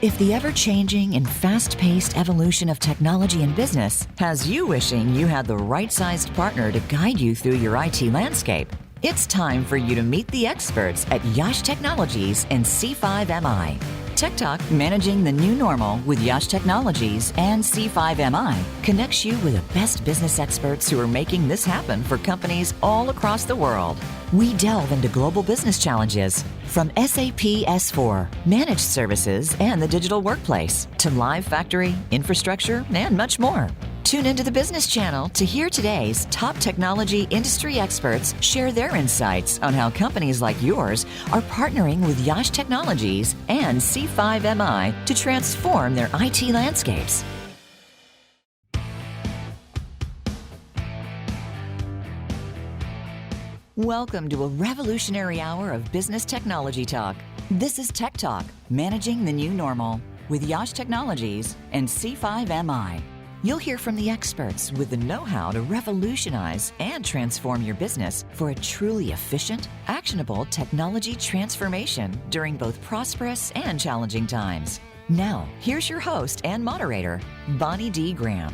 If the ever-changing and fast-paced evolution of technology and business has you wishing you had the right-sized partner to guide you through your IT landscape, it's time for you to meet the experts at YASH Technologies and C5MI. Tech Talk Managing the New Normal with YASH Technologies and C5MI connects you with the best business experts who are making this happen for companies all across the world. We delve into global business challenges, from SAP S/4, managed services, and the digital workplace, to live factory, infrastructure, and much more. Tune into the Business Channel to hear today's top technology industry experts share their insights on how companies like yours are partnering with YASH Technologies and C5MI to transform their IT landscapes. Welcome to a revolutionary hour of business technology talk. This is Tech Talk, Managing the New Normal, with YASH Technologies and C5MI. You'll hear from the experts with the know-how to revolutionize and transform your business for a truly efficient, actionable technology transformation during both prosperous and challenging times. Now, here's your host and moderator, Bonnie D. Graham.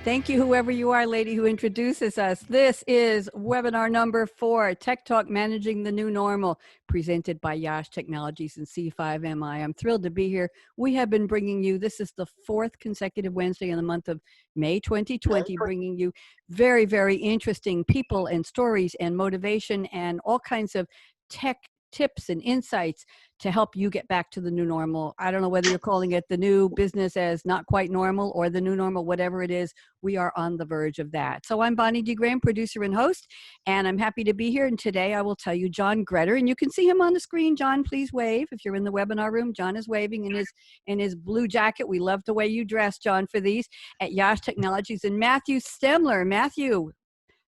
Thank you, whoever you are, lady who introduces us. This is webinar number 4, Tech Talk Managing the New Normal, presented by YASH Technologies and C5MI. I'm thrilled to be here. We have been bringing you, this is the 4th consecutive Wednesday in the month of May 2020, bringing you very, very interesting people and stories and motivation and all kinds of tech tips and insights to help you get back to the new normal. I don't know whether you're calling it the new business as not quite normal or the new normal, whatever it is, we are on the verge of that. So I'm Bonnie D. Graham, producer and host, and I'm happy to be here. And today I will tell you John Gretter, and you can see him on the screen. John, please wave. If you're in the webinar room, John is waving in his blue jacket. We love the way you dress, John, for these at YASH Technologies. And Matthew Stemler. Matthew,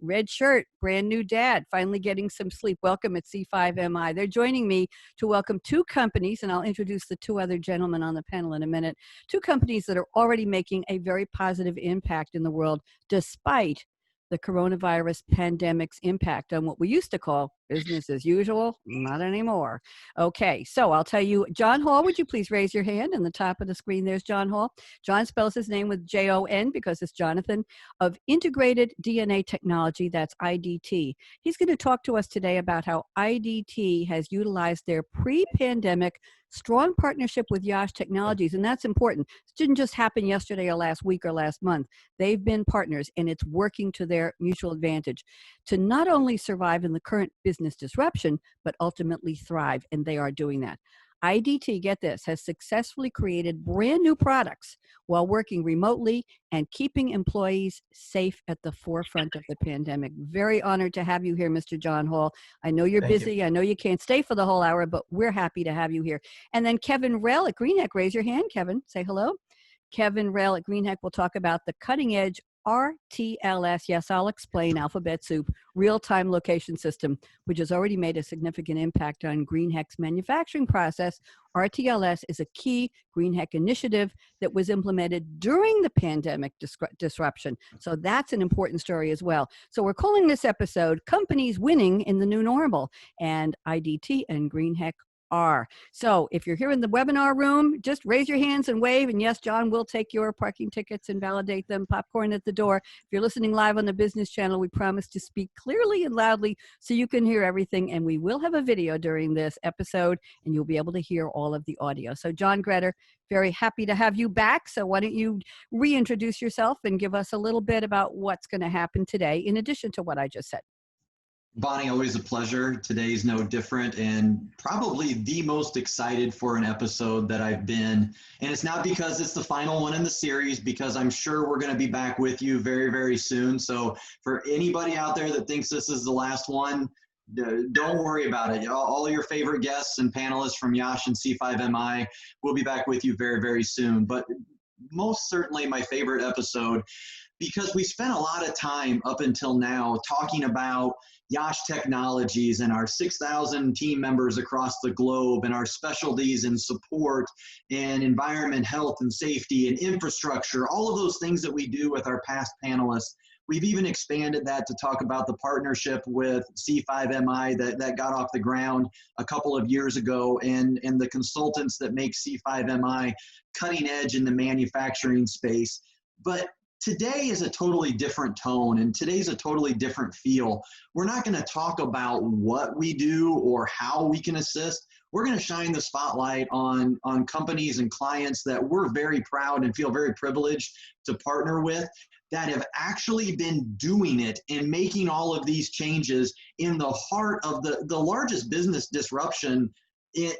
red shirt, brand new dad, finally getting some sleep. Welcome at C5MI. They're joining me to welcome 2 companies, and I'll introduce the 2 other gentlemen on the panel in a minute. 2 companies that are already making a very positive impact in the world, despite the coronavirus pandemic's impact on what we used to call business as usual. Not anymore. Okay, so I'll tell you, John Hall, would you please raise your hand? In the top of the screen, there's John Hall. John spells his name with J-O-N because it's Jonathan, of Integrated DNA Technology, that's IDT. He's going to talk to us today about how IDT has utilized their pre-pandemic strong partnership with YASH Technologies, and that's important. It didn't just happen yesterday or last week or last month. They've been partners, and it's working to their mutual advantage to not only survive in the current business disruption, but ultimately thrive, and they are doing that. IDT, get this, has successfully created brand new products while working remotely and keeping employees safe at the forefront of the pandemic. Very honored to have you here, Mr. John Hall. I know you're busy. I know you can't stay for the whole hour, but we're happy to have you here. And then Kevin Rell at GreenHeck, raise your hand, Kevin. Say hello. Kevin Rell at GreenHeck will talk about the cutting edge RTLS, yes, I'll explain, alphabet soup, real-time location system, which has already made a significant impact on GreenHeck's manufacturing process. RTLS is a key GreenHeck initiative that was implemented during the pandemic disruption. So that's an important story as well. So we're calling this episode Companies Winning in the New Normal, and IDT and GreenHeck are. So if you're here in the webinar room, just raise your hands and wave. And yes, John will take your parking tickets and validate them. Popcorn at the door. If you're listening live on the Business Channel, we promise to speak clearly and loudly so you can hear everything. And we will have a video during this episode, and you'll be able to hear all of the audio. So John Gretter, very happy to have you back. So why don't you reintroduce yourself and give us a little bit about what's going to happen today, in addition to what I just said. Bonnie, always a pleasure. Today's no different, and probably the most excited for an episode that I've been. And it's not because it's the final one in the series, because I'm sure we're going to be back with you very, very soon. So for anybody out there that thinks this is the last one, don't worry about it. All your favorite guests and panelists from YASH and C5MI will be back with you very, very soon. But most certainly my favorite episode, because we spent a lot of time up until now talking about YASH Technologies and our 6,000 team members across the globe and our specialties in support and environment, health and safety and infrastructure, all of those things that we do with our past panelists. We've even expanded that to talk about the partnership with C5MI that got off the ground a couple of years ago, and the consultants that make C5MI cutting edge in the manufacturing space. But today is a totally different tone, and today's a totally different feel. We're not going to talk about what we do or how we can assist. We're going to shine the spotlight on companies and clients that we're very proud and feel very privileged to partner with, that have actually been doing it and making all of these changes in the heart of the largest business disruption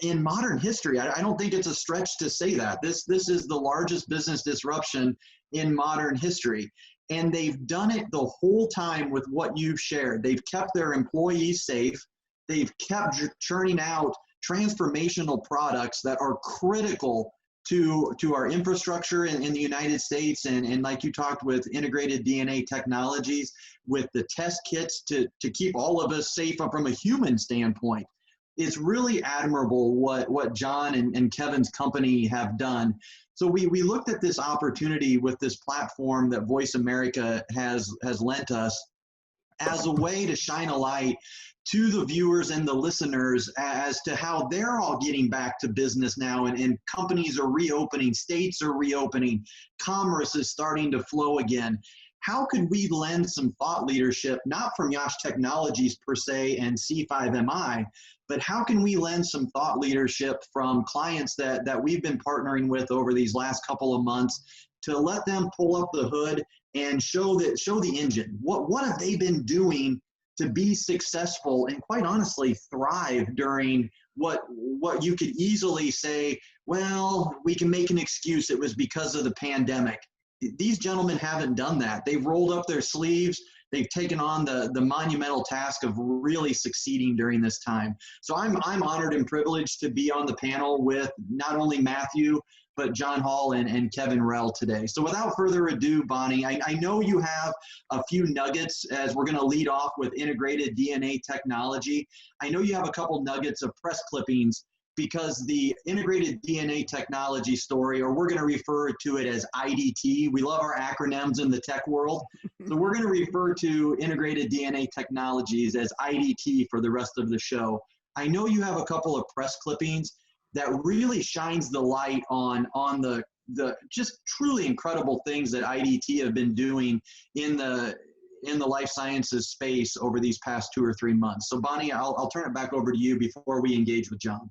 in modern history. I don't think it's a stretch to say that. This is the largest business disruption in modern history. And they've done it the whole time with what you've shared. They've kept their employees safe. They've kept churning out transformational products that are critical to our infrastructure in the United States, and like you talked with integrated DNA technologies, with the test kits to keep all of us safe from a human standpoint. It's really admirable what John and Kevin's company have done. So we looked at this opportunity with this platform that Voice America has lent us as a way to shine a light to the viewers and the listeners as to how they're all getting back to business now, and companies are reopening, states are reopening, commerce is starting to flow again. How could we lend some thought leadership, not from YASH Technologies per se and C5MI, but how can we lend some thought leadership from clients that we've been partnering with over these last couple of months to let them pull up the hood and show the engine. What have they been doing to be successful and, quite honestly, thrive during what you could easily say, well, we can make an excuse, it was because of the pandemic. These gentlemen haven't done that. They've rolled up their sleeves. They've taken on the monumental task of really succeeding during this time. So I'm honored and privileged to be on the panel with not only Matthew, but John Hall and Kevin Rell today. So without further ado, Bonnie, I know you have a few nuggets as we're going to lead off with integrated DNA technology. I know you have a couple nuggets of press clippings, because the integrated DNA technology story, or we're going to refer to it as IDT. We love our acronyms in the tech world. So we're going to refer to integrated DNA technologies as IDT for the rest of the show. I know you have a couple of press clippings that really shines the light on the just truly incredible things that IDT have been doing in the life sciences space over these past 2 or 3 months. So Bonnie, I'll turn it back over to you before we engage with John.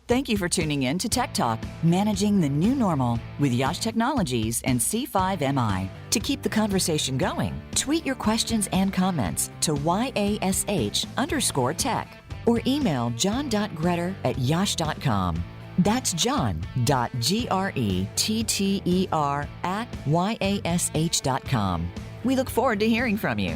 Thank you for tuning in to Tech Talk, Managing the New Normal with YASH Technologies and C5MI. To keep the conversation going, tweet your questions and comments to YASH_tech or email john.gretter@yash.com. That's john.gretter@yash.com. We look forward to hearing from you.